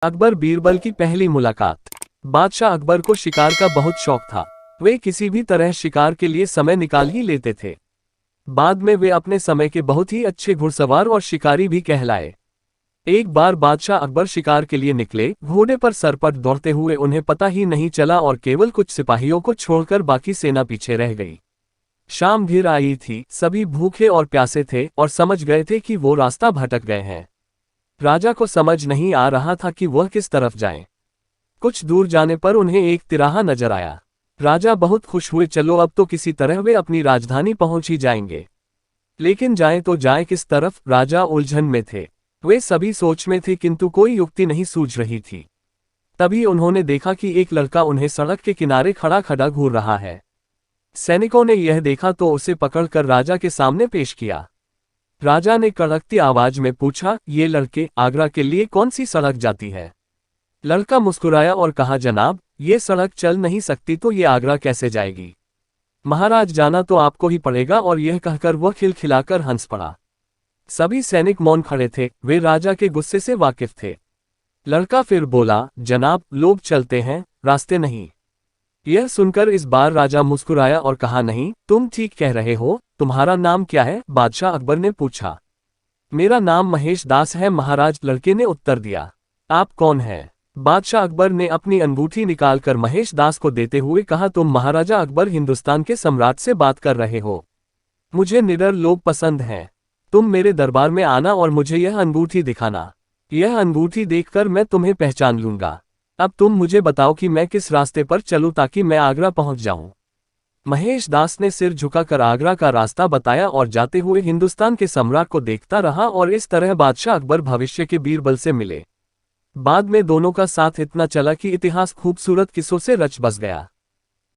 अकबर बीरबल की पहली मुलाकात। बादशाह अकबर को शिकार का बहुत शौक था। वे किसी भी तरह शिकार के लिए समय निकाल ही लेते थे। बाद में वे अपने समय के बहुत ही अच्छे घुड़सवार और शिकारी भी कहलाए। एक बार बादशाह अकबर शिकार के लिए निकले, घोड़े पर सरपट दौड़ते हुए उन्हें पता ही नहीं चला और केवल कुछ सिपाहियों को छोड़कर बाकी सेना पीछे रह गई। शाम घिर आई थी, सभी भूखे और प्यासे थे और समझ गए थे कि वो रास्ता भटक गए हैं। राजा को समझ नहीं आ रहा था कि वह किस तरफ जाएं। कुछ दूर जाने पर उन्हें एक तिराहा नजर आया। राजा बहुत खुश हुए, चलो अब तो किसी तरह वे अपनी राजधानी पहुंच ही जाएंगे। लेकिन जाएं तो जाएं किस तरफ, राजा उलझन में थे। वे सभी सोच में थे किंतु कोई युक्ति नहीं सूझ रही थी। तभी उन्होंने देखा कि एक लड़का उन्हें सड़क के किनारे खड़ा खड़ा घूर रहा है। सैनिकों ने यह देखा तो उसे पकड़कर राजा के सामने पेश किया। राजा ने कड़कती आवाज में पूछा, ये लड़के, आगरा के लिए कौन सी सड़क जाती है? लड़का मुस्कुराया और कहा, जनाब, ये सड़क चल नहीं सकती तो ये आगरा कैसे जाएगी? महाराज, जाना तो आपको ही पड़ेगा। और यह कहकर वह खिलखिलाकर हंस पड़ा। सभी सैनिक मौन खड़े थे, वे राजा के गुस्से से वाकिफ थे। लड़का फिर बोला, जनाब, लोग चलते हैं, रास्ते नहीं। यह सुनकर इस बार राजा मुस्कुराया और कहा, नहीं, तुम ठीक कह रहे हो। तुम्हारा नाम क्या है? बादशाह अकबर ने पूछा। मेरा नाम महेश दास है महाराज, लड़के ने उत्तर दिया। आप कौन हैं? बादशाह अकबर ने अपनी अंगूठी निकालकर महेश दास को देते हुए कहा, तुम महाराजा अकबर हिंदुस्तान के सम्राट से बात कर रहे हो। मुझे निडर लोग पसंद हैं। तुम मेरे दरबार में आना और मुझे यह अंगूठी दिखाना। यह अंगूठी देखकर मैं तुम्हें पहचान लूंगा। अब तुम मुझे बताओ कि मैं किस रास्ते पर चलूं ताकि मैं आगरा पहुंच जाऊं। महेश दास ने सिर झुकाकर आगरा का रास्ता बताया और जाते हुए हिंदुस्तान के सम्राट को देखता रहा और इस तरह बादशाह अकबर भविष्य के बीरबल से मिले। बाद में दोनों का साथ इतना चला कि इतिहास खूबसूरत किस्सों से रच बस गया।